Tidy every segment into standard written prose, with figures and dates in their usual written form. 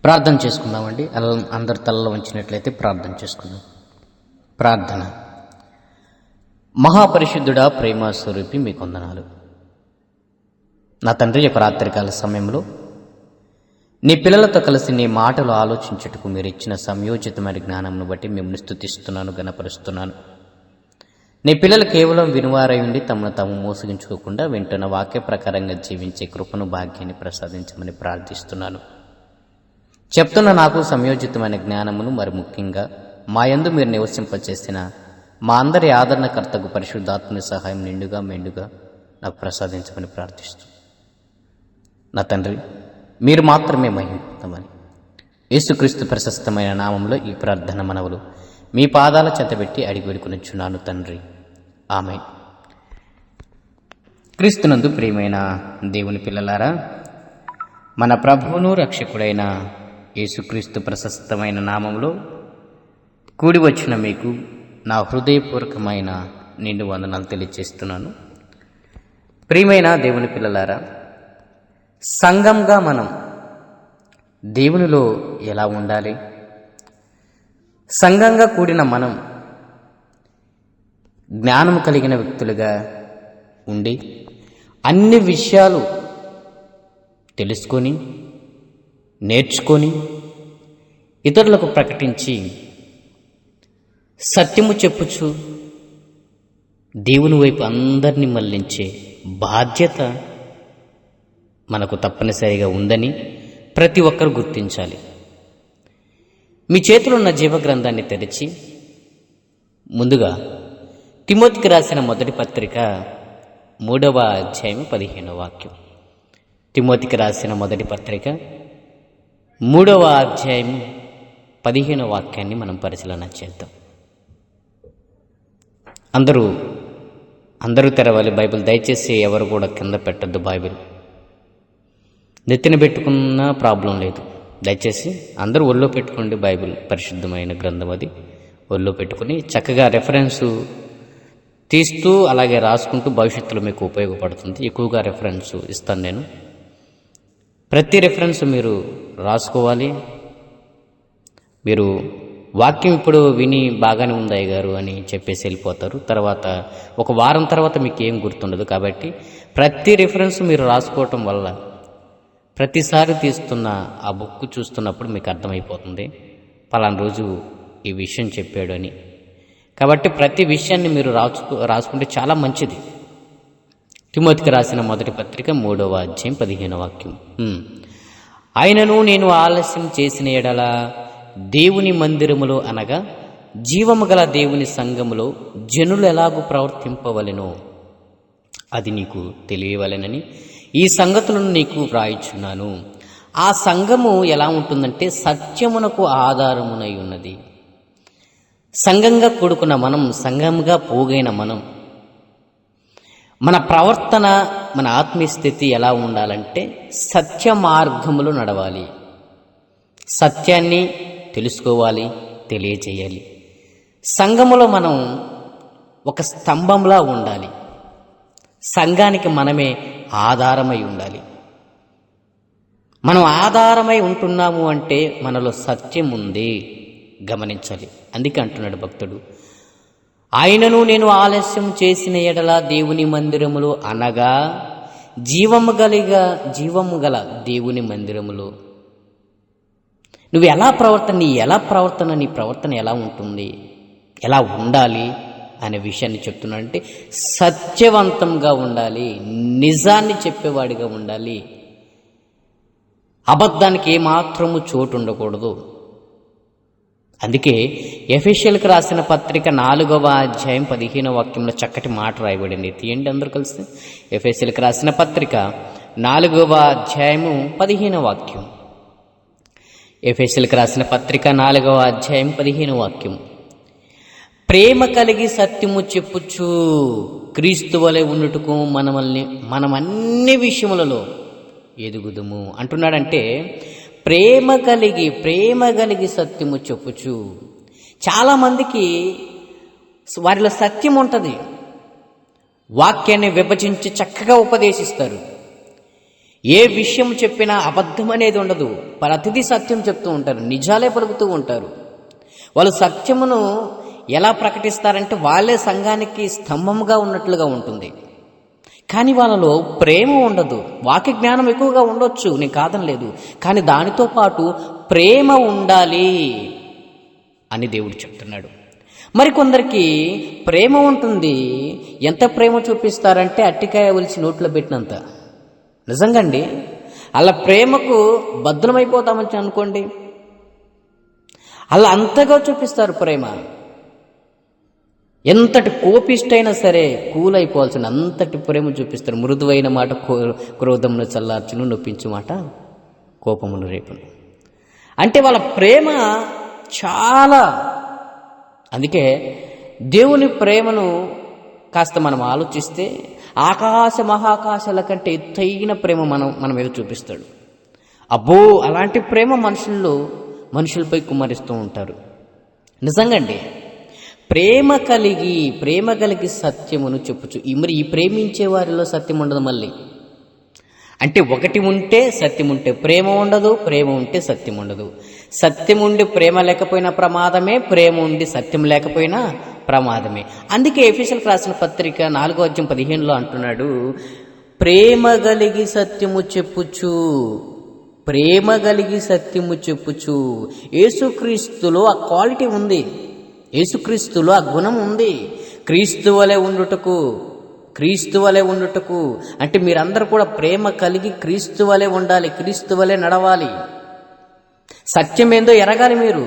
ప్రార్థన చేసుకుందామండి. అందరు తలలో వంచినట్లయితే ప్రార్థన చేసుకుందాం. ప్రార్థన. మహాపరిశుద్ధుడా, ప్రేమ స్వరూపి, మీకు వందనాలు. నా తండ్రి, యొక్క రాత్రికాల సమయంలో నీ పిల్లలతో కలిసి నీ మాటలు ఆలోచించుటకు మీరు ఇచ్చిన సంయోజితమైన జ్ఞానంను బట్టి మిమ్మల్ని స్తుతిస్తున్నాను, గణపరుస్తున్నాను. నీ పిల్లలు కేవలం వినువారై ఉండి తమను తాము మోసగించుకోకుండా వింటున్న వాక్య ప్రకారంగా జీవించే కృపను, భాగ్యాన్ని ప్రసాదించమని ప్రార్థిస్తున్నాను. చెప్తున్న నాకు సంయోజితమైన జ్ఞానమును, మరి ముఖ్యంగా మా యందు మీరు నివసింపచేసిన మా అందరి ఆదరణకర్తకు పరిశుద్ధాత్మని సహాయం నిండుగా మెండుగా నాకు ప్రసాదించమని ప్రార్థిస్తూ, నా తండ్రి, మీరు మాత్రమే మహిమపడమని యేసుక్రీస్తు ప్రశస్తమైన నామంలో ఈ ప్రార్థన మనవులు మీ పాదాల చెత్తబెట్టి అడిగి వేడుకొనిచున్నాను తండ్రి, ఆమేన్. క్రీస్తునందు ప్రియమైన దేవుని పిల్లలారా, మన ప్రభువును రక్షకుడైన యేసుక్రీస్తు ప్రశస్తమైన నామంలో కూడి వచ్చిన మీకు నా హృదయపూర్వకమైన నిండు వందనాలు తెలియజేస్తున్నాను. ప్రియమైన దేవుని పిల్లలారా, సంఘంగా మనం దేవునిలో ఎలా ఉండాలి? సంఘంగా కూడిన మనం జ్ఞానం కలిగిన వ్యక్తులుగా ఉండి అన్ని విషయాలు తెలుసుకొని, నేర్చుకొని, ఇతరులకు ప్రకటించి సత్యము చెప్పుచు దేవుని వైపు అందరినీ మళ్లించే బాధ్యత మనకు తప్పనిసరిగా ఉందని ప్రతి ఒక్కరు గుర్తించాలి. మీ చేతిలో ఉన్న జీవగ్రంథాన్ని తెరిచి ముందుగా తిమోతికి రాసిన మొదటి పత్రిక 3వ అధ్యాయం 15వ వాక్యం. తిమోతికి రాసిన మొదటి పత్రిక 3వ అధ్యాయం 15వ వాక్యాన్ని మనం పరిశీలన చేద్దాం. అందరూ తెరవాలి బైబిల్. దయచేసి ఎవరు కూడా కింద పెట్టద్దు. బైబిల్ నెత్తిన పెట్టుకున్న ప్రాబ్లం లేదు. దయచేసి అందరూ ఒళ్ళో పెట్టుకోండి. బైబిల్ పరిశుద్ధమైన గ్రంథం, అది ఒళ్ళో పెట్టుకుని చక్కగా రెఫరెన్సు తీస్తూ అలాగే రాసుకుంటూ భవిష్యత్తులో మీకు ఉపయోగపడుతుంది. ఎక్కువగా రెఫరెన్స్ ఇస్తాను నేను. ప్రతి రెఫరెన్స్ మీరు రాసుకోవాలి. మీరు వాక్యం ఇప్పుడు విని బాగానే ఉంది అయ్య గారు అని చెప్పేసి వెళ్ళిపోతారు. తర్వాత ఒక వారం తర్వాత మీకు ఏం గుర్తుండదు. కాబట్టి ప్రతి రిఫరెన్స్ మీరు రాసుకోవటం వల్ల ప్రతిసారి తీస్తున్న ఆ బుక్ చూస్తున్నప్పుడు మీకు అర్థమైపోతుంది పలానా రోజు ఈ విషయం చెప్పాడు అని. కాబట్టి ప్రతి విషయాన్ని మీరు రాసుకుంటే చాలా మంచిది. తిమోతికి రాసిన మొదటి పత్రిక 3వ అధ్యాయం 15వ వాక్యం. ఆయనను నేను ఆలస్యం చేసిన ఎడల దేవుని మందిరములో, అనగా జీవము గల దేవుని సంఘములో జనులు ఎలాగూ ప్రవర్తింపవలెనో అది నీకు తెలియవలెనని ఈ సంగతులను నీకు వ్రాయిచున్నాను. ఆ సంఘము ఎలా ఉంటుందంటే సత్యమునకు ఆధారమునై ఉన్నది. సంఘంగా కూడుకున్న మనం, సంఘంగా పోగైన మనం, మన ప్రవర్తన, మన ఆత్మీయ స్థితి ఎలా ఉండాలంటే సత్య మార్గములు నడవాలి. సత్యాన్ని తెలుసుకోవాలి, తెలియజేయాలి. సంఘములో మనం ఒక స్తంభంలా ఉండాలి. సంఘానికి మనమే ఆధారమై ఉండాలి. మనం ఆధారమై ఉంటున్నాము అంటే మనలో సత్యం ఉంది, గమనించాలి. అందుకే అంటున్నాడు భక్తుడు, ఆయనను నేను ఆలస్యం చేసిన ఎడల దేవుని మందిరములు, అనగా జీవము గల దేవుని మందిరములు. నువ్వు నీ ప్రవర్తన ఎలా ఉంటుంది, ఎలా ఉండాలి అనే విషయాన్ని చెప్తున్నాడంటే సత్యవంతంగా ఉండాలి, నిజాన్ని చెప్పేవాడిగా ఉండాలి, అబద్ధానికి ఏమాత్రము చోటు ఉండకూడదు. అందుకే ఎఫెసీయులకు రాసిన పత్రిక 4వ అధ్యాయం 15వ వాక్యంలో చక్కటి మాట రాయబడింది. తీయండి అందరూ కలిసి. ఎఫెసీయులకు రాసిన పత్రిక 4వ అధ్యాయము 15వ వాక్యం. ఎఫెసీయులకు రాసిన పత్రిక 4వ అధ్యాయం 15వ వాక్యం. ప్రేమ కలిగి సత్యము చెప్పుచు క్రీస్తు వలె ఉండుటకు మనం అన్ని విషయములలో ఎదుగుదుము అంటున్నాడంటే ప్రేమ కలిగి సత్యము చెప్పుచు. చాలామందికి వారిలో సత్యం ఉంటుంది, వాక్యాన్ని విభజించి చక్కగా ఉపదేశిస్తారు. ఏ విషయం చెప్పినా అబద్ధం అనేది ఉండదు. ప్రతిదీ సత్యం చెప్తూ ఉంటారు, నిజాలే పలుకుతూ ఉంటారు. వాళ్ళు సత్యమును ఎలా ప్రకటిస్తారంటే వాళ్ళే సంఘానికి స్తంభముగా ఉన్నట్లుగా ఉంటుంది. కానీ వాళ్ళలో ప్రేమ ఉండదు. వాక్య జ్ఞానం ఎక్కువగా ఉండొచ్చు, నేను కాదనలేదు, కానీ దానితో పాటు ప్రేమ ఉండాలి అని దేవుడు చెప్తున్నాడు. మరికొందరికి ప్రేమ ఉంటుంది, ఎంత ప్రేమ చూపిస్తారంటే అట్టికాయ ఒలిచి నోట్లో పెట్టినంత. నిజంగా అండి, అలా ప్రేమకు బద్దులమైపోతామని అనుకోండి, అలా అంతగా చూపిస్తారు ప్రేమ. ఎంతటి కోపిష్టైనా సరే కూల్ అయిపోవాల్సిన అంతటి ప్రేమ చూపిస్తారు. మృదువైన మాట క్రోధమును చల్లార్చును, నొప్పించు మాట కోపమును రేపును. అంటే వాళ్ళ ప్రేమ చాలా. అందుకే దేవుని ప్రేమను కాస్త మనం ఆలోచిస్తే ఆకాశ మహాకాశాల కంటే ఎత్తైన ప్రేమ మన మీద చూపిస్తాడు. అబ్బో, అలాంటి ప్రేమ మనుషులపై కుమ్మరిస్తూ ఉంటారు. నిజంగా అండి, ప్రేమ కలిగి సత్యమును చెప్పుచు. మరి ఈ ప్రేమించే వారిలో సత్యం ఉండదు. మళ్ళీ అంటే ఒకటి ఉంటే సత్యం ఉంటే ప్రేమ ఉండదు, ప్రేమ ఉంటే సత్యం ఉండదు. సత్యం ఉండి ప్రేమ లేకపోయినా ప్రమాదమే, ప్రేమ ఉండి సత్యం లేకపోయినా ప్రమాదమే. అందుకే ఎఫెసీయులకు రాసిన పత్రిక 4:15 అంటున్నాడు, ప్రేమ కలిగి సత్యము చెప్పుచు. యేసుక్రీస్తులో ఆ క్వాలిటీ ఉంది, యేసుక్రీస్తులో ఆ గుణం ఉంది. క్రీస్తు వలె ఉండుటకు అంటే మీరందరూ కూడా ప్రేమ కలిగి క్రీస్తు వలె ఉండాలి, క్రీస్తు వలె నడవాలి. సత్యం ఏందో ఎరగాలి. మీరు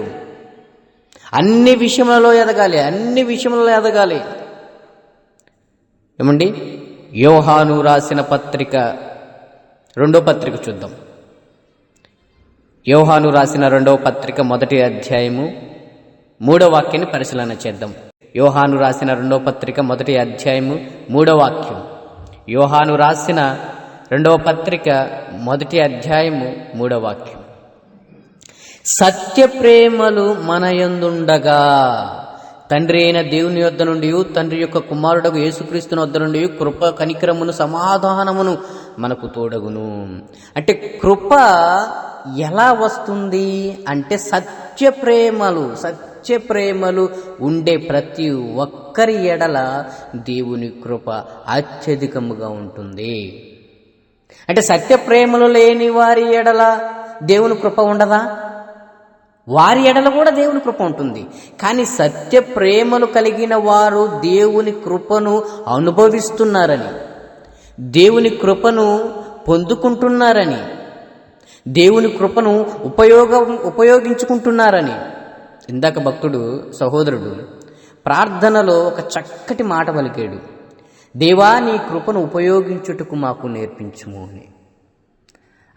అన్ని విషయంలో ఎదగాలి. ఏమండి, యోహాను రాసిన పత్రిక 2వ పత్రిక చూద్దాం. యోహాను రాసిన 2వ పత్రిక 1వ అధ్యాయము 3వ వాక్యాన్ని పరిశీలన చేద్దాం. యోహాను రాసిన 2వ పత్రిక 1వ అధ్యాయము 3వ వాక్యం. యోహాను రాసిన 2వ పత్రిక 1వ అధ్యాయము 3వ వాక్యం. సత్య ప్రేమలు మన యందుండగా తండ్రి అయిన దేవుని యొద్ద నుండి, తండ్రి యొక్క కుమారుడకు యేసుక్రీస్తుని వద్ద నుండి కృప, కనికరమును, సమాధానమును మనకు తోడగును. అంటే కృప ఎలా వస్తుంది అంటే సత్య ప్రేమలు ఉండే ప్రతి ఒక్కరి ఎడల దేవుని కృప అత్యధికముగా ఉంటుంది. అంటే సత్య ప్రేమలు లేని వారి ఎడల దేవుని కృప ఉండదా? వారి ఎడల కూడా దేవుని కృప ఉంటుంది. కానీ సత్య ప్రేమలు కలిగిన వారు దేవుని కృపను అనుభవిస్తున్నారని, దేవుని కృపను పొందుకుంటున్నారని, దేవుని కృపను ఉపయోగించుకుంటున్నారని. ఇందాక భక్తుడు సహోదరుడు ప్రార్థనలో ఒక చక్కటి మాట పలికాడు, దేవా నీ కృపను ఉపయోగించుటకు మాకు నేర్పించుము అని.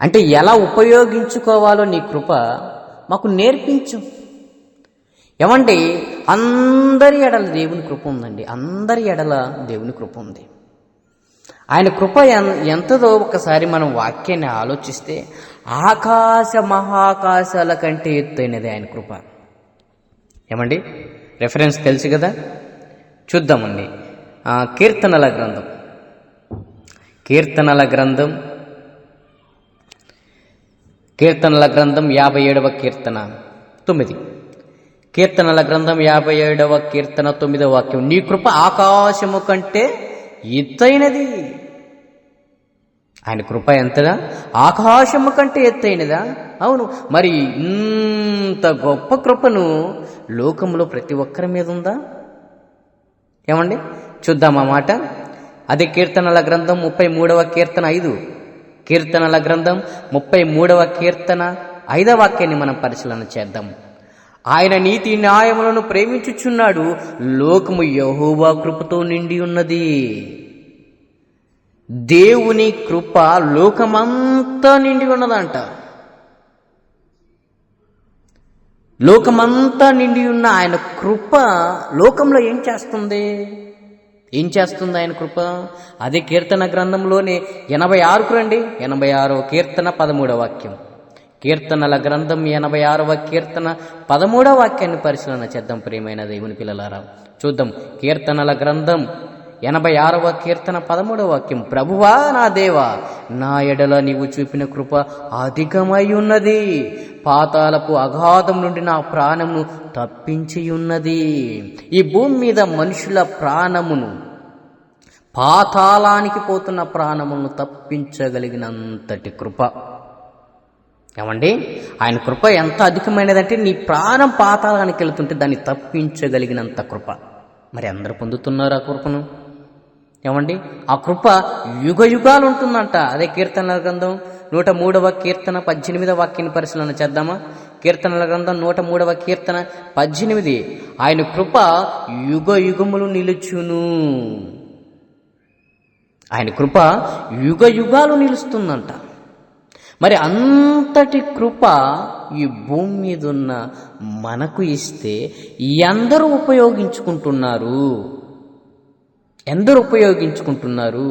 అంటే ఎలా ఉపయోగించుకోవాలో నీ కృప మాకు నేర్పించు. ఏమంటే అందరి ఎడల దేవుని కృప ఉందండి, అందరి ఎడల దేవుని కృప ఉంది. ఆయన కృప ఎంతదో ఒకసారి మనం వాక్యాన్ని ఆలోచిస్తే ఆకాశ మహాకాశాల కంటే ఎత్తైనది ఆయన కృప. ఏమండి, రెఫరెన్స్ తెలుసు కదా, చూద్దామండి. కీర్తనల గ్రంథం 57వ కీర్తన 9. కీర్తనల గ్రంథం 57వ కీర్తన 9వ వాక్యం. నీ కృప ఆకాశము కంటే ఎత్తైనది. ఆయన కృప ఎంతగా? ఆకాశము కంటే ఎత్తైనదా? అవును. మరి ఇంత గొప్ప కృపను లోకంలో ప్రతి ఒక్కరి మీద ఉందా? ఏమండి, చూద్దాం ఆ మాట. అదే కీర్తనల గ్రంథం 33వ కీర్తన 5. కీర్తనల గ్రంథం 33వ కీర్తన 5వ వాక్యాన్ని మనం పరిశీలన చేద్దాం. ఆయన నీతి న్యాయములను ప్రేమించుచున్నాడు, లోకము యెహోవా కృపతో నిండి ఉన్నది. దేవుని కృప లోకమంతా నిండి ఉన్నదంట. లోకమంతా నిండి ఉన్న ఆయన కృప లోకంలో ఏం చేస్తుంది ఆయన కృప? అదే కీర్తన గ్రంథంలోనే 86కు రండి. 86వ కీర్తన 13వ వాక్యం. కీర్తనల గ్రంథం 86వ కీర్తన 13వ వాక్యాన్ని పరిశీలన చేద్దాం. ప్రియమైన దేవుని పిల్లలారా, చూద్దాం. కీర్తనల గ్రంథం 86వ కీర్తన 13వ వాక్యం, ప్రభువా నా దేవా, నా ఎడల నీవు చూపిన కృప అధికమై ఉన్నది, పాతాళపు అగాధం నుండి నా ప్రాణమును తప్పించి ఉన్నది. ఈ భూమి మీద మనుషుల ప్రాణమును, పాతాళానికి పోతున్న ప్రాణములను తప్పించగలిగినంతటి కృప. ఏమండి, ఆయన కృప ఎంత అధికమైనదంటే నీ ప్రాణం పాతాళానికి వెళుతుంటే దాన్ని తప్పించగలిగినంత కృప. మరి అందరూ పొందుతున్నారు ఆ కృపను? ఏమండి, ఆ కృప యుగ యుగాలు ఉంటుందంట. అదే కీర్తనల గ్రంథం 103వ కీర్తన 18వ వాక్యాన్ని పరిశీలన చేద్దామా? కీర్తనల గ్రంథం 103వ కీర్తన 18. ఆయన కృప యుగ యుగములు నిలుచును. ఆయన కృప యుగ యుగాలు నిలుస్తుందంట. మరి అంతటి కృప ఈ భూమి మీద ఉన్న మనకు ఇస్తే ఎందరూ ఉపయోగించుకుంటున్నారు? ఎందరూ ఉపయోగించుకుంటున్నారు?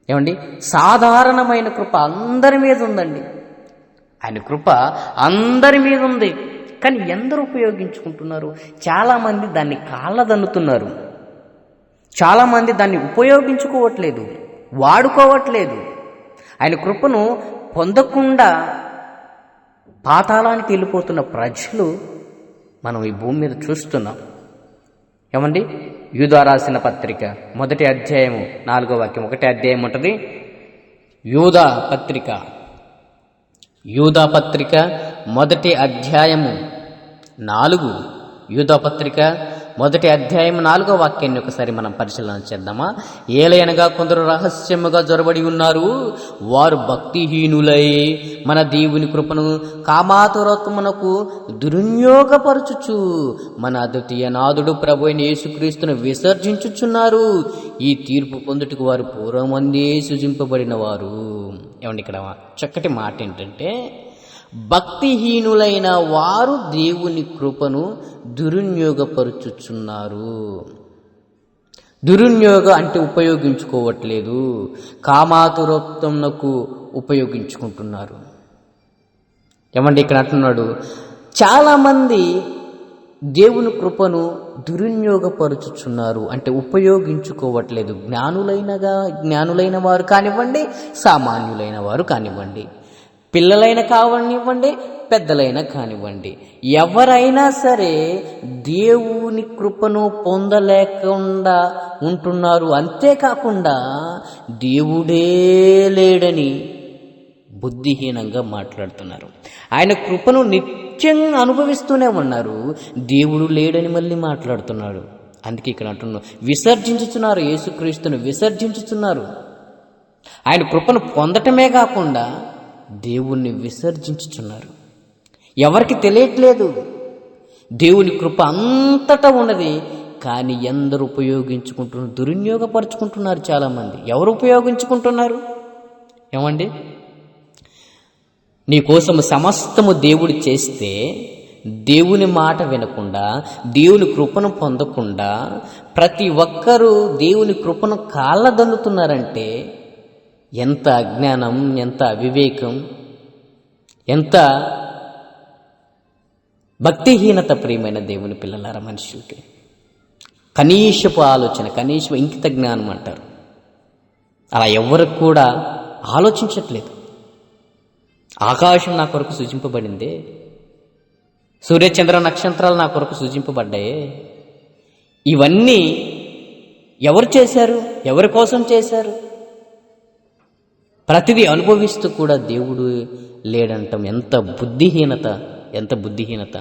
ఏమండి, సాధారణమైన కృప అందరి మీద ఉందండి. ఆయన కృప అందరి మీద ఉంది, కానీ ఎందరూ ఉపయోగించుకుంటున్నారు? చాలామంది దాన్ని కాళ్ళదన్నుతున్నారు. చాలామంది దాన్ని ఉపయోగించుకోవట్లేదు, వాడుకోవట్లేదు. ఆయన కృపను పొందకుండా పాతాళానికి వెళ్ళిపోతున్న ప్రజలు మనం ఈ భూమి మీద చూస్తున్నాం. ఏమండి, యూదా రాసిన పత్రిక 1వ అధ్యాయము 4వ వాక్యం. 1వ అధ్యాయం ఉంటుంది, యూదా పత్రిక 1వ అధ్యాయము 4. యూదా పత్రిక 1వ అధ్యాయం 4వ వాక్యాన్ని ఒకసారి మనం పరిశీలన చేద్దామా? ఏలయనగా కొందరు రహస్యముగా జొరబడి ఉన్నారు, వారు భక్తిహీనులై మన దేవుని కృపను కామాతురత్వమునకు దుర్వినియోగపరచుచు మన అద్వితీయ నాథుడు ప్రభు అయిన యేసుక్రీస్తును విసర్జించుచున్నారు. ఈ తీర్పు పొందుటకు వారు పూర్వమందే సృజింపబడిన వారు. ఏమండి, ఇక్కడ చక్కటి మాట ఏంటంటే, భక్తిహీనులైన వారు దేవుని కృపను దుర్వినియోగపరుచుచున్నారు. దుర్వినియోగం అంటే ఉపయోగించుకోవట్లేదు, కామాతురత్వమునకు ఉపయోగించుకుంటున్నారు. ఏమండి, ఇక్కడ అంటున్నాడు, చాలామంది దేవుని కృపను దుర్వినియోగపరుచుచున్నారు అంటే ఉపయోగించుకోవట్లేదు. జ్ఞానులైన వారు కానివ్వండి, సామాన్యులైన వారు కానివ్వండి, పిల్లలైన కానివ్వండి, పెద్దలైనా కానివ్వండి, ఎవరైనా సరే దేవుని కృపను పొందలేకుండా ఉంటున్నారు. అంతేకాకుండా దేవుడే లేడని బుద్ధిహీనంగా మాట్లాడుతున్నారు. ఆయన కృపను నిత్యంగా అనుభవిస్తూనే ఉన్నారు, దేవుడు లేడని మళ్ళీ మాట్లాడుతున్నాడు. అందుకే ఇక్కడ అంటున్నాడు, విసర్జించుతున్నారు, యేసుక్రీస్తును విసర్జించుతున్నారు. ఆయన కృపను పొందటమే కాకుండా దేవుణ్ణి విసర్జించుచున్నారు. ఎవరికి తెలియట్లేదు, దేవుని కృప అంతటా ఉన్నది, కానీ ఎందరు ఉపయోగించుకుంటున్నారు? దుర్వినియోగపరుచుకుంటున్నారు చాలామంది. ఎవరు ఉపయోగించుకుంటున్నారు? ఏమండి, నీకోసం సమస్తము దేవుడు చేస్తే దేవుని మాట వినకుండా, దేవుని కృపను పొందకుండా ప్రతి ఒక్కరూ దేవుని కృపను కాళ్ళదన్నుతున్నారంటే ఎంత అజ్ఞానం, ఎంత అవివేకం, ఎంత భక్తిహీనత! ప్రియమైన దేవుని పిల్లలారా, మనుషులకి కనీసపు ఆలోచన, కనీసం ఇంకిత జ్ఞానం అంటారు, అలా ఎవరికి కూడా ఆలోచించట్లేదు. ఆకాశం నా కొరకు సృజింపబడిందే, సూర్యచంద్ర నక్షత్రాలు నా కొరకు సృజింపబడ్డాయే. ఇవన్నీ ఎవరు చేశారు? ఎవరి కోసం చేశారు? ప్రతిదీ అనుభవిస్తూ కూడా దేవుడు లేడంటాం ఎంత బుద్ధిహీనత, ఎంత బుద్ధిహీనత!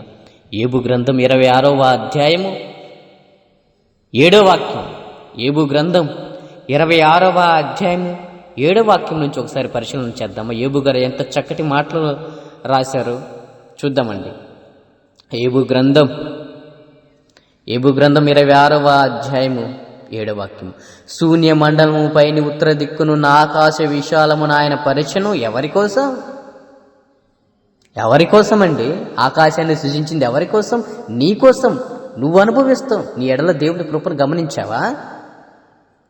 యోబు గ్రంథం 26వ అధ్యాయము 7వ వాక్యం. యోబు గ్రంథం 26వ అధ్యాయము 7వ వాక్యం నుంచి ఒకసారి పరిశీలన చేద్దామా? యోబు గారు ఎంత చక్కటి మాటలు రాశారు చూద్దామండి. యోబు గ్రంథం 26వ అధ్యాయము 7వ వాక్యం. శూన్య మండలము పైని ఉత్తర దిక్కునున్న ఆకాశ విశాలమును ఆయన పరిచెను. ఎవరి కోసం? ఎవరి కోసం అండి? ఆకాశాన్ని సృజించింది ఎవరి కోసం? నీ కోసం. నువ్వు అనుభవిస్తావు. నీ ఎడల దేవుని కృపను గమనించావా?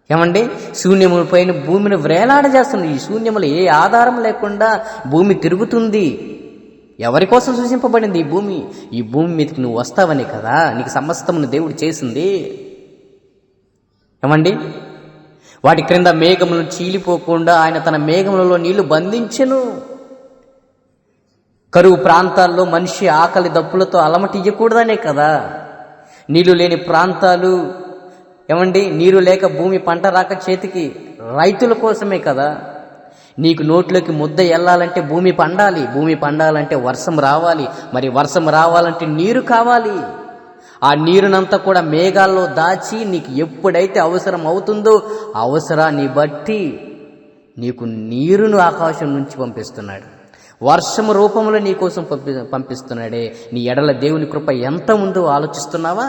ఏమండి, శూన్యముల పైన భూమిని వ్రేలాడజేస్తుంది. ఈ శూన్యములు ఏ ఆధారం లేకుండా భూమి తిరుగుతుంది. ఎవరి కోసం సృజింపబడింది ఈ భూమి? ఈ భూమి మీదకి నువ్వు వస్తావని కదా నీకు సమస్తమును దేవుడు చేసింది. ఏమండి, వాటి క్రింద మేఘములను చీలిపోకుండా ఆయన తన మేఘములలో నీళ్లు బంధించెను. కరువు ప్రాంతాల్లో మనిషి ఆకలి దప్పులతో అలమటియ్యకూడదనే కదా. నీళ్లు లేని ప్రాంతాలు, ఏమండి, నీరు లేక భూమి పంట రాక చేతికి రైతుల కోసమే కదా. నీకు నోట్లోకి ముద్ద వెళ్ళాలంటే భూమి పండాలి, భూమి పండాలంటే వర్షం రావాలి, మరి వర్షం రావాలంటే నీరు కావాలి. ఆ నీరునంతా కూడా మేఘాల్లో దాచి నీకు ఎప్పుడైతే అవసరం అవుతుందో అవసరాన్ని బట్టి నీకు నీరును ఆకాశం నుంచి పంపిస్తున్నాడు. వర్షము రూపంలో నీ కోసం పంపిస్తున్నాడే. నీ ఎడల దేవుని కృప ఎంత ఉందో ఆలోచిస్తున్నావా?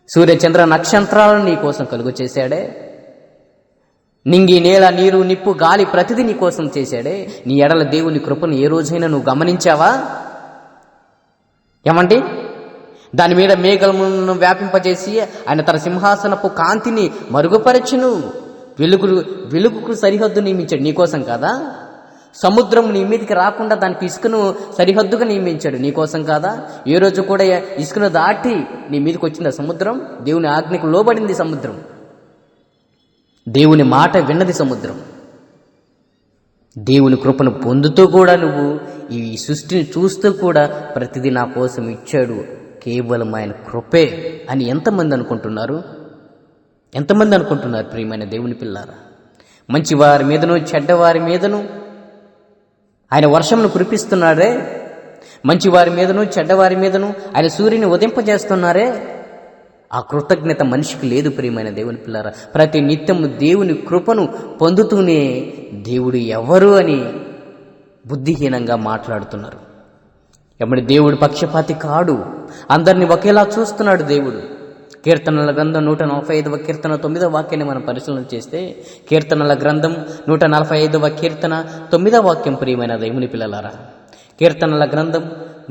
సూర్యచంద్ర నక్షత్రాలను నీ కోసం కలుగు చేశాడే. నింగి, నేల, నీరు, నిప్పు, గాలి ప్రతిదీ నీ కోసం చేశాడే. నీ ఎడల దేవుని కృపను ఏ రోజైనా నువ్వు గమనించావా? ఏమండి, దాని మీద మేఘములను వ్యాపింపజేసి ఆయన తన సింహాసనపు కాంతిని మరుగుపరచును. వెలుగుకు సరిహద్దు నియమించాడు నీకోసం కదా. సముద్రం నీ మీదకి రాకుండా దానికి ఇసుకను సరిహద్దుగా నియమించాడు నీకోసం కాదా. ఏ రోజు కూడా ఇసుకను దాటి నీ మీదకి వచ్చిందా సముద్రం? దేవుని ఆజ్ఞకు లోబడింది సముద్రం, దేవుని మాట విన్నది సముద్రం. దేవుని కృపను పొందుతూ కూడా నువ్వు ఈ సృష్టిని చూస్తూ కూడా ప్రతిదీ నా కోసం ఇచ్చాడు, కేవలం ఆయన కృపే అని ఎంతమంది అనుకుంటున్నారు? ఎంతమంది అనుకుంటున్నారు ప్రియమైన దేవుని పిల్లారా? మంచివారి మీదను చెడ్డవారి మీదను ఆయన వర్షమును కురిపిస్తున్నాడే. మంచివారి మీదను చెడ్డవారి మీదను ఆయన సూర్యుని ఉదయింపజేస్తున్నారే. ఆ కృతజ్ఞత మనిషికి లేదు ప్రియమైన దేవుని పిల్లారా. ప్రతి నిత్యము దేవుని కృపను పొందుతూనే దేవుడు ఎవరు అని బుద్ధిహీనంగా మాట్లాడుతున్నారు. ఎమ్మడి దేవుడు పక్షపాతి కాడు, అందరినీ ఒకేలా చూస్తున్నాడు దేవుడు. కీర్తనల గ్రంథం 145వ కీర్తన 9వ వాక్యాన్ని మనం పరిశీలన చేస్తే, కీర్తనల గ్రంథం 145వ కీర్తన 9వ వాక్యం ప్రియమైన దేవుని పిల్లలారా. కీర్తనల గ్రంథం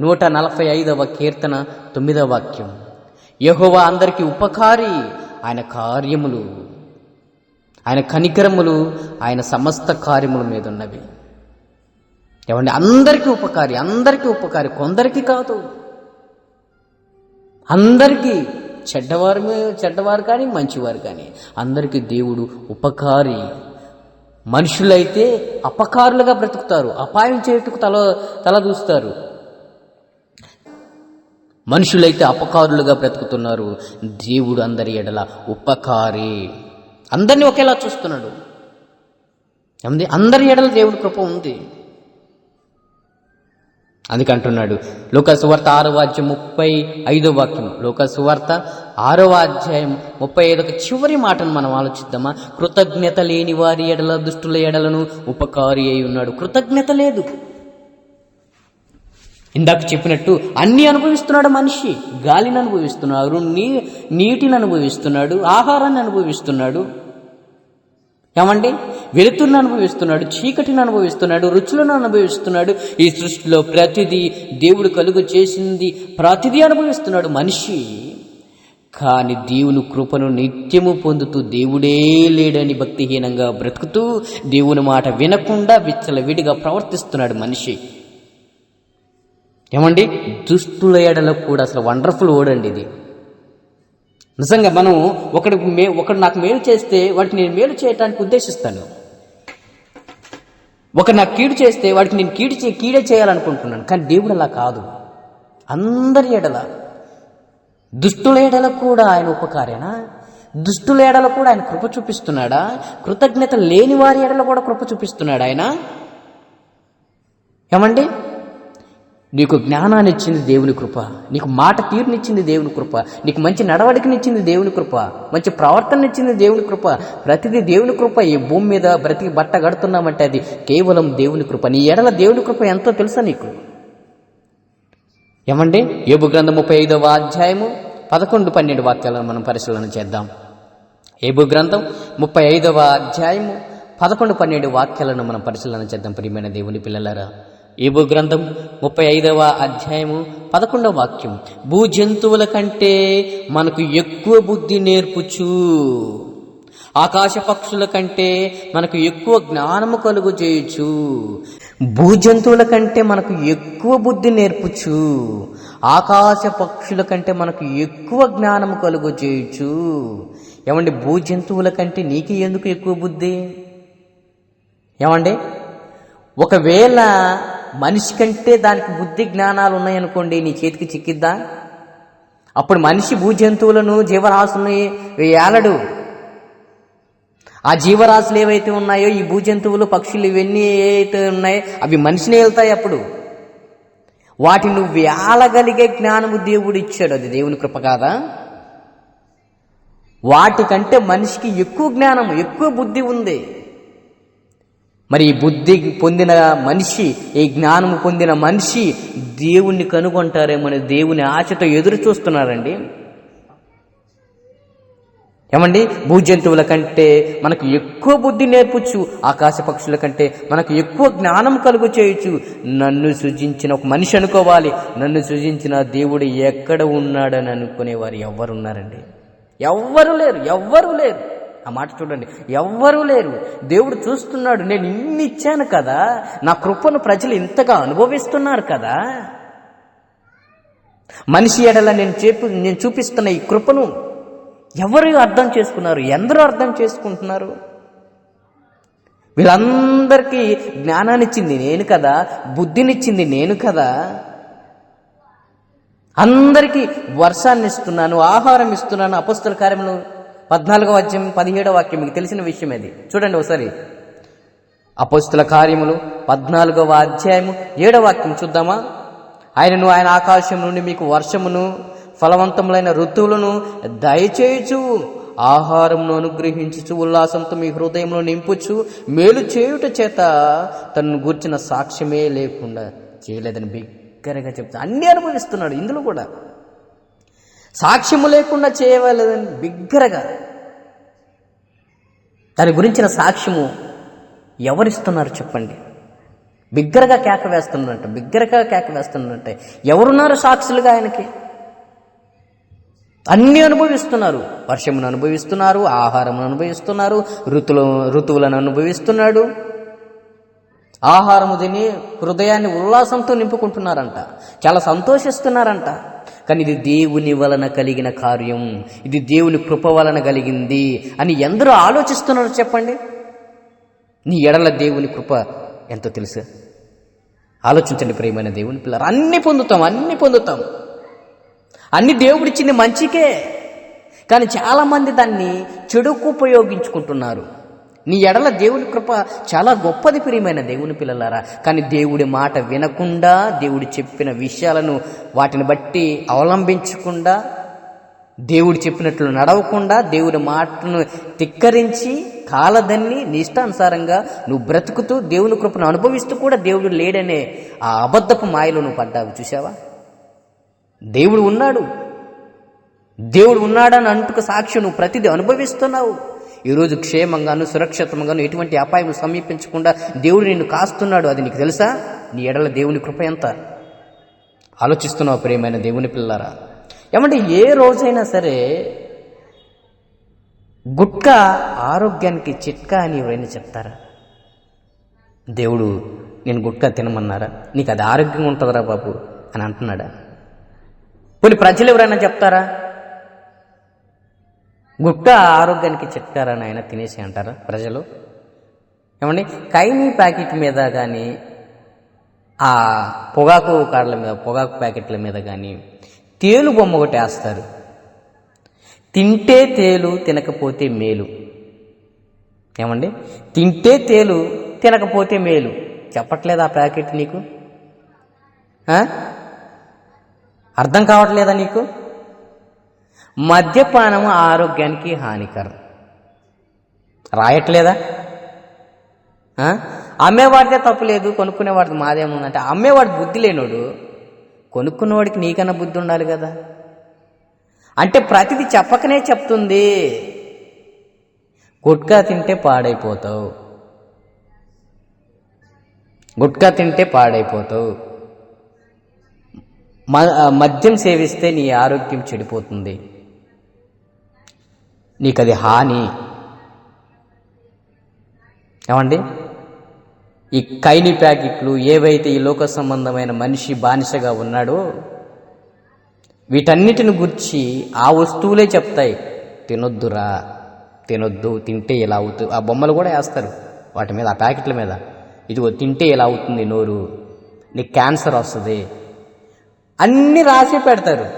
145వ కీర్తన 9వ వాక్యం, యెహోవా అందరికీ ఉపకారి, ఆయన కార్యములు, ఆయన కనికరములు ఆయన సమస్త కార్యముల మీద ఉన్నవి. ఏమండి, అందరికీ ఉపకారి, అందరికీ ఉపకారి, కొందరికి కాదు, అందరికీ. చెడ్డవారు కానీ మంచివారు కానీ అందరికీ దేవుడు ఉపకారి. మనుషులైతే అపకారులుగా బ్రతుకుతారు, అపాయం చేయుటకు తలదూస్తారు. మనుషులైతే అపకారులుగా బ్రతుకుతున్నారు. దేవుడు అందరి ఎడల ఉపకారి, అందరినీ ఒకేలా చూస్తున్నాడు. అందరి ఎడల దేవుడి కృప ఉంది. అందుకే అంటున్నాడు లూకాసు వార్త 6వ అధ్యాయం 35వ వాక్యం. లూకాసు వార్త 6వ అధ్యాయం 35వ చివరి మాటను మనం ఆలోచిద్దామా? కృతజ్ఞత లేని వారి ఎడల, దుష్టుల ఎడలను ఉపకారి అయి ఉన్నాడు. కృతజ్ఞత లేదు. ఇందాక చెప్పినట్టు అన్నీ అనుభవిస్తున్నాడు మనిషి. గాలిని అనుభవిస్తున్నాడు, నీటిని అనుభవిస్తున్నాడు, ఆహారాన్ని అనుభవిస్తున్నాడు, ఏమండి, వెలుతురుని అనుభవిస్తున్నాడు, చీకటిని అనుభవిస్తున్నాడు, రుచులను అనుభవిస్తున్నాడు. ఈ సృష్టిలో ప్రతిదీ దేవుడు కలుగు చేసింది ప్రతిదీ అనుభవిస్తున్నాడు మనిషి. కానీ దేవుని కృపను నిత్యము పొందుతూ దేవుడే లేడని భక్తిహీనంగా బ్రతుకుతూ దేవుని మాట వినకుండా విచ్చలవిడిగా ప్రవర్తిస్తున్నాడు మనిషి. ఏమండి, దుష్టుల ఎడల కూడా అసలు వండర్ఫుల్ వర్డ్ అండి ఇది. నిజంగా మనం ఒకడు నాకు మేలు చేస్తే వాడికి నేను మేలు చేయటానికి ఉద్దేశిస్తాను. ఒకడు నాకు కీడు చేస్తే వాడికి నేను కీడే చేయాలనుకుంటున్నాను. కానీ దేవుడు అలా కాదు. అందరి ఎడల, దుష్టుల ఎడల కూడా ఆయన ఉపకారేనా? దుష్టుల ఎడల కూడా ఆయన కృప చూపిస్తున్నాడా? కృతజ్ఞత లేని వారి ఎడల కూడా కృప చూపిస్తున్నాడు ఆయన. ఏమండి, నీకు జ్ఞానాన్ని ఇచ్చింది దేవుని కృప, నీకు మాట తీరునిచ్చింది దేవుని కృప, నీకు మంచి నడవడికనిచ్చింది దేవుని కృప, మంచి ప్రవర్తన ఇచ్చింది దేవుని కృప. ప్రతిదీ దేవుని కృప. ఈ భూమి మీద బ్రతికి బట్ట గడుతున్నామంటే అది కేవలం దేవుని కృప. నీ ఎడల దేవుని కృప ఎంతో తెలుసా నీకు? ఏమండి, యోబు గ్రంథం 35వ అధ్యాయము 11-12 వాక్యాలను మనం పరిశీలన చేద్దాం. యోబు గ్రంథం 35వ అధ్యాయము 11-12 వాక్యాలను మనం పరిశీలన చేద్దాం ప్రియమైన దేవుని పిల్లలారా. యోబు గ్రంథం 35వ అధ్యాయము 11వ వాక్యం, భూజంతువుల కంటే మనకు ఎక్కువ బుద్ధి నేర్పుచు, ఆకాశ పక్షుల కంటే మనకు ఎక్కువ జ్ఞానము కలుగు చేయొచ్చు. భూజంతువుల కంటే మనకు ఎక్కువ బుద్ధి నేర్పుచు, ఆకాశ పక్షుల కంటే మనకు ఎక్కువ జ్ఞానము కలుగు చేయొచ్చు. ఏమండి, భూ జంతువుల కంటే నీకు ఎందుకు ఎక్కువ బుద్ధి? ఏమండి, ఒకవేళ మనిషి కంటే దానికి బుద్ధి జ్ఞానాలు ఉన్నాయనుకోండి, నీ చేతికి చిక్కిద్దా? అప్పుడు మనిషి భూ జంతువులను జీవరాశులను ఏలడు. ఆ జీవరాశులు ఏవైతే ఉన్నాయో, ఈ భూ జంతువులు పక్షులు ఇవన్నీ ఏవైతే ఉన్నాయో అవి మనిషిని వెళ్తాయి. అప్పుడు వాటిని నువ్వు ఏలగలిగే జ్ఞానము దేవుడు ఇచ్చాడు. అది దేవుని కృప కాదా? వాటికంటే మనిషికి ఎక్కువ జ్ఞానము, ఎక్కువ బుద్ధి ఉంది. మరి ఈ బుద్ధి పొందిన మనిషి, ఈ జ్ఞానము పొందిన మనిషి దేవుణ్ణి కనుగొంటారేమని దేవుని ఆశతో ఎదురు చూస్తున్నారండి. ఏమండి, భూజంతువుల కంటే మనకు ఎక్కువ బుద్ధి నేర్పచ్చు, ఆకాశ పక్షుల కంటే మనకు ఎక్కువ జ్ఞానం కలుగు చేయొచ్చు. నన్ను సృజించిన ఒక మనిషి అనుకోవాలి, నన్ను సృజించిన దేవుడు ఎక్కడ ఉన్నాడని అనుకునేవారు ఎవరున్నారండి? ఎవ్వరు లేరు, ఎవ్వరూ లేరు. ఆ మాట చూడండి, ఎవ్వరూ లేరు. దేవుడు చూస్తున్నాడు. నేను ఇన్ని ఇచ్చాను కదా, నా కృపను ప్రజలు ఇంతగా అనుభవిస్తున్నారు కదా. మనిషి ఎడల నేను చూపిస్తున్న ఈ కృపను ఎవరు అర్థం చేసుకున్నారు? ఎందరూ అర్థం చేసుకుంటున్నారు? వీళ్ళందరికీ జ్ఞానాన్ని ఇచ్చింది నేను కదా, బుద్ధినిచ్చింది నేను కదా. అందరికీ వర్షాన్ని ఇస్తున్నాను, ఆహారం ఇస్తున్నాను. అపొస్తలుల కార్యములు 14వ అధ్యాయం 17వ వాక్యం మీకు తెలిసిన విషయం అది. చూడండి ఒకసారి, అపొస్తలుల కార్యములు 14వ అధ్యాయము 7వ వాక్యం చూద్దామా? ఆయన ఆకాశం నుండి మీకు వర్షమును ఫలవంతములైన ఋతువులను దయచేయచ్చు, ఆహారమును అనుగ్రహించుచు, ఉల్లాసంతో మీ హృదయంలో నింపుచు, మేలు చేయుట చేత తనను గూర్చిన సాక్ష్యమే లేకుండా చేయలేదని బిగ్గరగా చెప్తా. అన్నీ అనుభవిస్తున్నాడు. ఇందులో కూడా సాక్ష్యము లేకుండా చేయలేదని బిగ్గరగా, దాని గురించిన సాక్ష్యము ఎవరిస్తున్నారు చెప్పండి? బిగ్గరగా కేక వేస్తున్నట్టే ఎవరున్నారు సాక్షులుగా? ఆయనకి అన్నీ అనుభవిస్తున్నారు. వర్షమును అనుభవిస్తున్నారు, ఆహారమును అనుభవిస్తున్నారు, ఋతువులను అనుభవిస్తున్నాడు. ఆహారము తిని హృదయాన్ని ఉల్లాసంతో నింపుకుంటున్నారంట, చాలా సంతోషిస్తున్నారంట. కానీ ఇది దేవుని వలన కలిగిన కార్యం, ఇది దేవుని కృప వలన కలిగింది అని ఎందరూ ఆలోచిస్తున్నారు చెప్పండి? నీ ఎడల దేవుని కృప ఎంతో తెలుసు. ఆలోచించండి ప్రియమైన దేవుని పిల్లలు. అన్నీ పొందుతాం. అన్ని దేవుడిచ్చింది మంచికే, కానీ చాలామంది దాన్ని చెడుకు ఉపయోగించుకుంటున్నారు. నీ ఎడల దేవుని కృప చాలా గొప్పది ప్రియమైన దేవుని పిల్లలారా. కానీ దేవుడి మాట వినకుండా, దేవుడు చెప్పిన విషయాలను వాటిని బట్టి అవలంబించకుండా, దేవుడు చెప్పినట్లు నడవకుండా, దేవుడి మాటను ధిక్కరించి కాలదన్ని నీ ఇష్టానుసారంగా నువ్వు బ్రతుకుతూ దేవుని కృపను అనుభవిస్తూ కూడా దేవుడు లేడనే ఆ అబద్ధపు మాయలో నువ్వు పడ్డావు. చూసావా? దేవుడు ఉన్నాడని అంటుకు సాక్షి నువ్వు ప్రతిదీ అనుభవిస్తున్నావు. ఈరోజు క్షేమంగాను సురక్షితంగాను ఎటువంటి అపాయం సమీపించకుండా దేవుడు నిన్ను కాస్తున్నాడు. అది నీకు తెలుసా? నీ ఎడల దేవుని కృప ఎంత ఆలోచిస్తున్నావు ప్రియమైన దేవుని పిల్లారా? ఏమంటే ఏ రోజైనా సరే గుట్కా ఆరోగ్యానికి చిట్కా అని ఎవరైనా చెప్తారా? దేవుడు నేను గుట్కా తినమన్నారా? నీకు అది ఆరోగ్యంగా ఉంటుందిరా బాబు అని అంటున్నాడా? కొన్ని ప్రజలు ఎవరైనా చెప్తారా గుట్కా ఆరోగ్యానికి చిట్కారని ఆయన తినేసి అంటారా ప్రజలు? ఏమండి, కైనీ ప్యాకెట్ మీద కానీ, ఆ పొగాకు ప్యాకెట్ల మీద కానీ తేలు బొమ్మ ఒకటి వేస్తారు. తింటే తేలు, తినకపోతే మేలు. ఏమండి, తింటే తేలు, తినకపోతే మేలు చెప్పట్లేదు ఆ ప్యాకెట్ నీకు? అర్థం కావట్లేదా నీకు? మద్యపానం ఆరోగ్యానికి హానికరం రాయట్లేదా? అమ్మేవాడితే తప్పు లేదు, కొనుక్కునేవాడికి మాదేముందంటే అమ్మేవాడు బుద్ధి లేనోడు, కొనుక్కునేవాడికి నీకన్నా బుద్ధి ఉండాలి కదా. అంటే ప్రతిదీ చెప్పకనే చెప్తుంది. గుట్కా తింటే పాడైపోతావు, మద్యం సేవిస్తే నీ ఆరోగ్యం చెడిపోతుంది, నీకు అది హాని. ఏమండి, ఈ కైని ప్యాకెట్లు ఏవైతే ఈ లోక సంబంధమైన మనిషి బానిసగా ఉన్నాడో వీటన్నిటిని గురించి ఆ వస్తువులే చెప్తాయి, తినొద్దురా, తినొద్దు, తింటే ఇలా అవుతుంది. ఆ బొమ్మలు కూడా వేస్తారు వాటి మీద, ఆ ప్యాకెట్ల మీద, ఇదిగో తింటే ఇలా అవుతుంది నోరు, నీకు క్యాన్సర్ వస్తుంది, అన్నీ రాసి పెడతారు.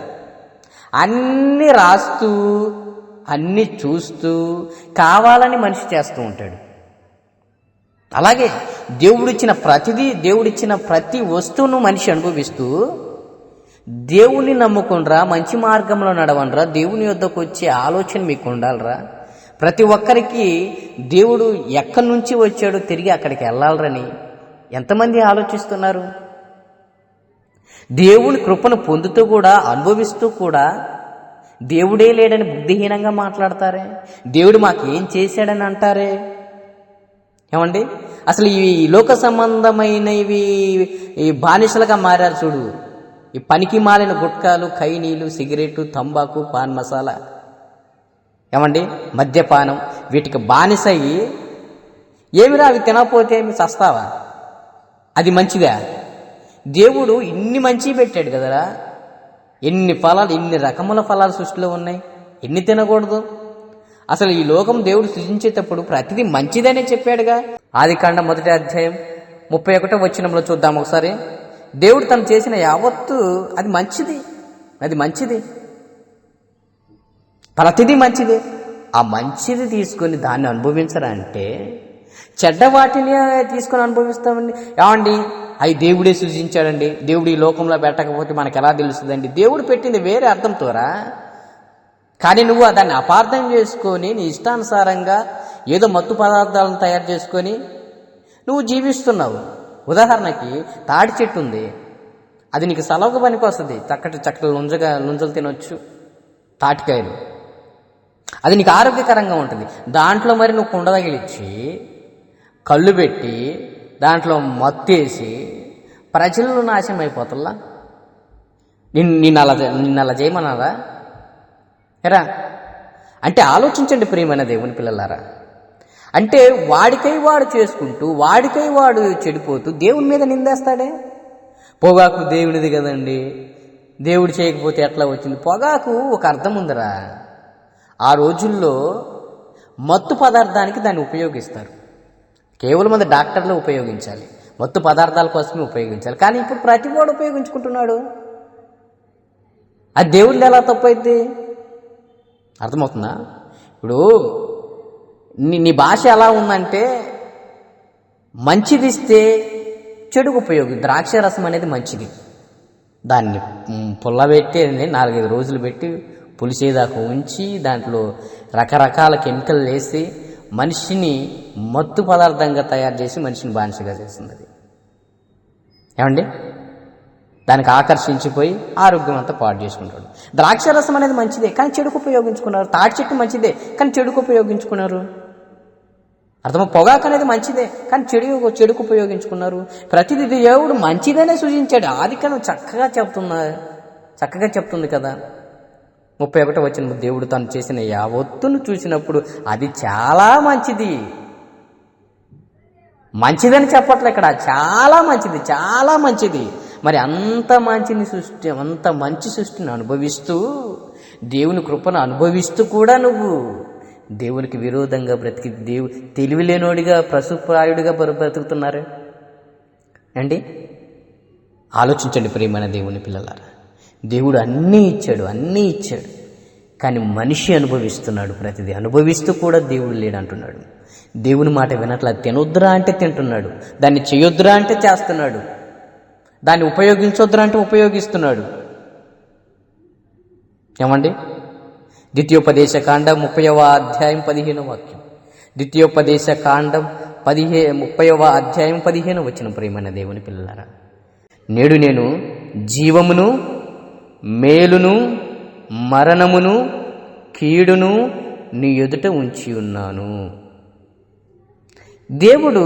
అన్నీ రాస్తూ అన్నీ చూస్తూ కావాలని మనిషి చేస్తూ ఉంటాడు. అలాగే దేవుడిచ్చిన ప్రతి వస్తువును మనిషి అనుభవిస్తూ, దేవుని నమ్ముకుండ్రా, మంచి మార్గంలో నడవండ్రా, దేవుని యొద్దకు వచ్చే ఆలోచన మీకు ఉండాలరా. ప్రతి ఒక్కరికి దేవుడు ఎక్కడి నుంచి వచ్చాడో తిరిగి అక్కడికి వెళ్ళాలరని ఎంతమంది ఆలోచిస్తున్నారు? దేవుని కృపను పొందుతూ కూడా, అనుభవిస్తూ కూడా దేవుడే లేడని బుద్ధిహీనంగా మాట్లాడతారే, దేవుడు మాకు ఏం చేశాడని అంటారే. ఏమండి, అసలు ఈ లోక సంబంధమైనవి ఈ బానిసలుగా మారారు చూడు. ఈ పనికి మాలిన గుట్కాలు, ఖైనీలు, సిగరెట్, తంబాకు, పాన్ మసాలా, ఏమండి మద్యపానం, వీటికి బానిసయ్యి ఏమిరా అవి తినకపోతే ఏమి చస్తావా? అది మంచిదా? దేవుడు ఇన్ని మంచి పెట్టాడు కదరా, ఎన్ని ఫలాలు, ఎన్ని రకముల ఫలాలు సృష్టిలో ఉన్నాయి, ఎన్ని తినకూడదు? అసలు ఈ లోకం దేవుడు సృజించేటప్పుడు ప్రతిదీ మంచిదనే చెప్పాడుగా. ఆదికాండం 1వ అధ్యాయం 31వ వచనంలో చూద్దాం ఒకసారి. దేవుడు తను చేసిన యావత్తు అది మంచిది, ప్రతిదీ మంచిదే. ఆ మంచిది తీసుకొని దాన్ని అనుభవించరా అంటే, చెడ్డ వాటిని తీసుకొని అనుభవిస్తామండి. ఏమండి, అవి దేవుడే సృజించాడండి, దేవుడు ఈ లోకంలో పెట్టకపోతే మనకు ఎలా తెలుస్తుందండి? దేవుడు పెట్టింది వేరే అర్థంతోరా, కానీ నువ్వు దాన్ని అపార్థం చేసుకొని నీ ఇష్టానుసారంగా ఏదో మత్తు పదార్థాలను తయారు చేసుకొని నువ్వు జీవిస్తున్నావు. ఉదాహరణకి తాడి చెట్టు ఉంది, అది నీకు సలవుకు పనికి వస్తుంది, చక్కటి నుంజలు తినొచ్చు, తాటికాయలు, అది నీకు ఆరోగ్యకరంగా ఉంటుంది. దాంట్లో మరి నువ్వు కుండ తగిలిచ్చి కళ్ళు పెట్టి దాంట్లో మత్తేసి ప్రజలను నాశనం అయిపోతుల్లా. నిన్ను అలా చేయమన్నారా? ఎరా అంటే ఆలోచించండి ప్రియమైన దేవుని పిల్లలారా. అంటే వాడికై వాడు చేసుకుంటూ, వాడికై వాడు చెడిపోతూ దేవుని మీద నిందేస్తాడే. పొగాకు దేవునిది కదండి, దేవుడు చేయకపోతే ఎట్లా వచ్చింది? పొగాకు ఒక అర్థం ఉందిరా. ఆ రోజుల్లో మత్తు పదార్థానికి దాన్ని ఉపయోగిస్తారు. కేవలం అది డాక్టర్లు ఉపయోగించాలి, మత్తు పదార్థాల కోసమే ఉపయోగించాలి. కానీ ఇప్పుడు ప్రతి వాడు ఉపయోగించుకుంటున్నాడు. అది దేవుళ్ళు ఎలా తప్పైతే అర్థమవుతుందా? ఇప్పుడు నీ భాష ఎలా ఉందంటే, మంచిది ఇస్తే చెడుకు ఉపయోగం. ద్రాక్ష రసం అనేది మంచిది, దాన్ని పుల్లబెట్టి 4-5 రోజులు పెట్టి పులిసేదాకా ఉంచి దాంట్లో రకరకాల కెమికల్ వేసి మనిషిని మత్తు పదార్థంగా తయారు చేసి మనిషిని బానిసగా చేస్తుంది. అది ఏమండి, దానికి ఆకర్షించిపోయి ఆరోగ్యం అంతా పాడు చేసుకుంటాడు. ద్రాక్షరసం అనేది మంచిదే కానీ చెడుకు ఉపయోగించుకున్నారు. తాటి చెట్టు మంచిదే కానీ చెడుకు ఉపయోగించుకున్నారు. అర్థమా? పొగాకు అనేది మంచిదే కానీ చెడుకు ఉపయోగించుకున్నారు. ప్రతిదీ దేవుడు మంచిదనే సూచించాడు. ఆదికాండం చక్కగా చెప్తుంది కదా. 31వ వచనం, దేవుడు తను చేసిన యావత్తును చూసినప్పుడు అది చాలా మంచిదని చెప్పట్లే ఇక్కడ, చాలా మంచిది. మరి అంత మంచి సృష్టిని అనుభవిస్తూ, దేవుని కృపను అనుభవిస్తూ కూడా నువ్వు దేవునికి విరోధంగా బ్రతికి తెలివిలేనోడిగా, పశుప్రాయుడిగా బ్రతుకుతున్నారు అండి. ఆలోచించండి ప్రియమైన దేవుని పిల్లలారా. దేవుడు అన్నీ ఇచ్చాడు, కానీ మనిషి అనుభవిస్తున్నాడు. ప్రతిదీ అనుభవిస్తూ కూడా దేవుడు లేడంటున్నాడు. దేవుని మాట వినట్లా. తినొద్దురా అంటే తింటున్నాడు, దాన్ని చేయొద్దురా అంటే చేస్తున్నాడు, దాన్ని ఉపయోగించొద్దురా అంటే ఉపయోగిస్తున్నాడు. ఏమండి, ద్వితీయోపదేశకాండం 30వ అధ్యాయం 15వ వాక్యం. ద్వితీయోపదేశకాండం 30వ అధ్యాయం 15వ వచనం. ప్రియమైన దేవుని పిల్లలారా, నేడు నేను జీవమును, మేలును, మరణమును, కీడును నీ ఎదుట ఉంచి ఉన్నాను. దేవుడు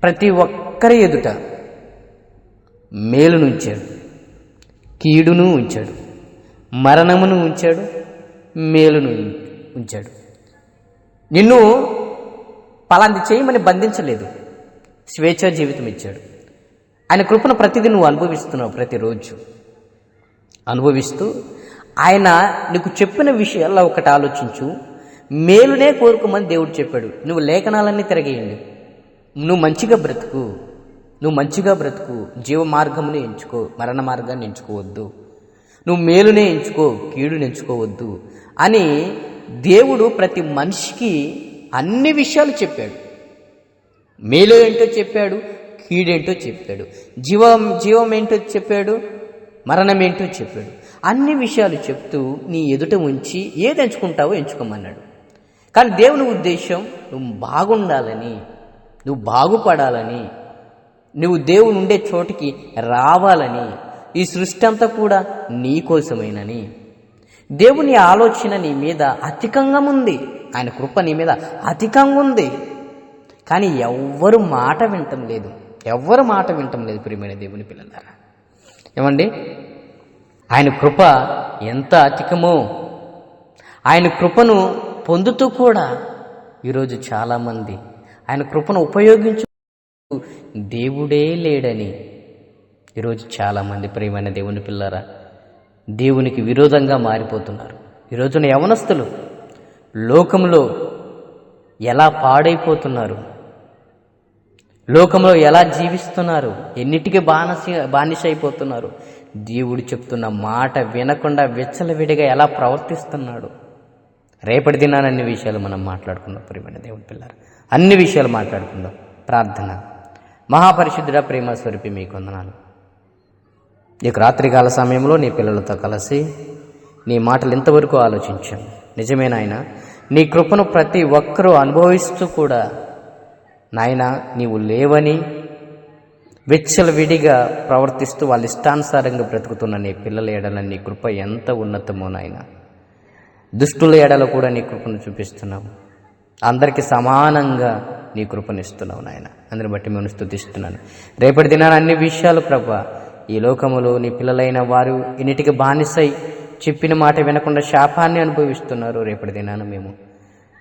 ప్రతి ఒక్కరి ఎదుట మేలును ఉంచాడు, కీడును ఉంచాడు, మరణమును ఉంచాడు, మేలును ఉంచాడు. నిన్ను పలాంది చేయమని బంధించలేదు, స్వేచ్ఛా జీవితం ఇచ్చాడు. ఆయన కృపను ప్రతిదీ నువ్వు అనుభవిస్తున్నావు ప్రతిరోజు. అనుభవిస్తూ ఆయన నీకు చెప్పిన విషయాల్లో ఒకటి ఆలోచించు. మేలునే కోరుకోమని దేవుడు చెప్పాడు. నువ్వు లేఖనాలన్నీ తిరగేయండి. నువ్వు మంచిగా బ్రతుకు, జీవ మార్గముని ఎంచుకో, మరణ మార్గాన్ని ఎంచుకోవద్దు. నువ్వు మేలునే ఎంచుకో, కీడుని ఎంచుకోవద్దు అని దేవుడు ప్రతి మనిషికి అన్ని విషయాలు చెప్పాడు. మేలు ఏంటో చెప్పాడు, కీడేంటో చెప్పాడు, జీవం ఏంటో చెప్పాడు, మరణం ఏంటో చెప్పాడు. అన్ని విషయాలు చెప్తూ నీ ఎదుట ఉంచి ఏది ఎంచుకుంటావో ఎంచుకోమన్నాడు. కానీ దేవుని ఉద్దేశం నువ్వు బాగుండాలని, నువ్వు బాగుపడాలని, నువ్వు దేవుని ఉండే చోటికి రావాలని, ఈ సృష్టి అంతా కూడా నీ కోసమేనని. దేవుని ఆలోచన నీ మీద అధికంగా ఉంది, ఆయన కృప నీ మీద అధికంగా ఉంది. కానీ ఎవ్వరు మాట వినటం లేదు. ప్రియమైన దేవుని పిల్లలారా, ఏమండి, ఆయన కృప ఎంత అధికమో, ఆయన కృపను పొందుతూ కూడా ఈరోజు చాలామంది ఆయన కృపను ఉపయోగించు దేవుడే లేడని ఈరోజు చాలామంది ప్రియమైన దేవుని పిల్లరా దేవునికి విరోధంగా మారిపోతున్నారు. ఈరోజున యవనస్తులు లోకంలో ఎలా పాడైపోతున్నారు, లోకంలో ఎలా జీవిస్తున్నారు, ఎన్నిటికీ బానిస అయిపోతున్నారు. దేవుడు చెప్తున్న మాట వినకుండా విచ్చలవిడిగా ఎలా ప్రవర్తిస్తున్నాడు. రేపటి దినాన అన్ని విషయాలు మనం మాట్లాడుకుందాం ప్రియమైన దేవుని పిల్లలు, అన్ని విషయాలు మాట్లాడుకుందాం. ప్రార్థన. మహాపరిశుద్ధుడ, ప్రేమ స్వరూపి, మీకు వందనాలు. నీకు రాత్రికాల సమయంలో నీ పిల్లలతో కలిసి నీ మాటలు ఇంతవరకు ఆలోచించాం. నిజమే నాయన, నీ కృపను ప్రతి ఒక్కరూ అనుభవిస్తూ కూడా నాయన నీవు లేవని విచ్చలవిడిగా ప్రవర్తిస్తూ వాళ్ళ ఇష్టానుసారంగా బ్రతుకుతున్న నీ పిల్లల ఎడల నీ కృప ఎంత ఉన్నతమో నాయన. దుష్టుల ఎడల కూడా నీ కృపను చూపిస్తున్నావు. అందరికీ సమానంగా నీ కృపనిస్తున్నావు నాయన. అందుని బట్టి మేము స్తుతిస్తున్నాను. రేపటి దినాన అన్ని విషయాలు ప్రభా, ఈ లోకములో నీ పిల్లలైన వారు ఇన్నిటికి బానిసై చెప్పిన మాట వినకుండా శాపాన్ని అనుభవిస్తున్నారు. రేపటి దినాన మేము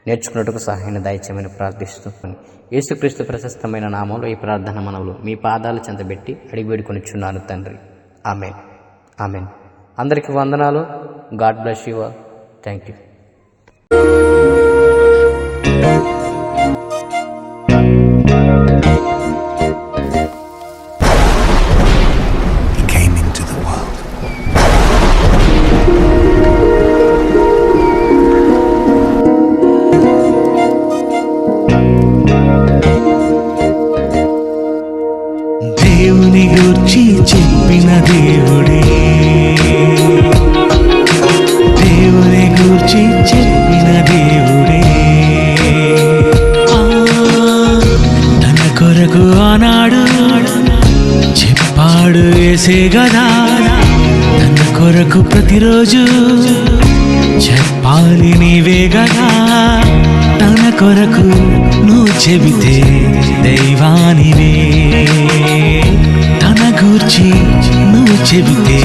నేర్చుకున్నట్టుకు సహాయం దయచేయమని ప్రార్థిస్తున్నాను. యేసుక్రీస్తు ప్రశస్తమైన నామంలో ఈ ప్రార్థన మనవులు మీ పాదాలు చెంతబెట్టి అడిగి వేడుకొనిచున్నాను తండ్రి. Amen, amen. అందరికీ వందనాలు. God bless you all. Thank you. దేవుని గూర్చి చెప్పిన దేవుడే, దేవుని గూర్చి చెప్పిన దేవుడే, తన కొరకు ఆనాడు చెప్పాడు యేసే గదా. తన కొరకు ప్రతిరోజు చెప్పాలి నీవే గదా. తన కొరకు నువ్వు చెబితే దైవానివే, తన గూర్చి నువ్వు చెబితే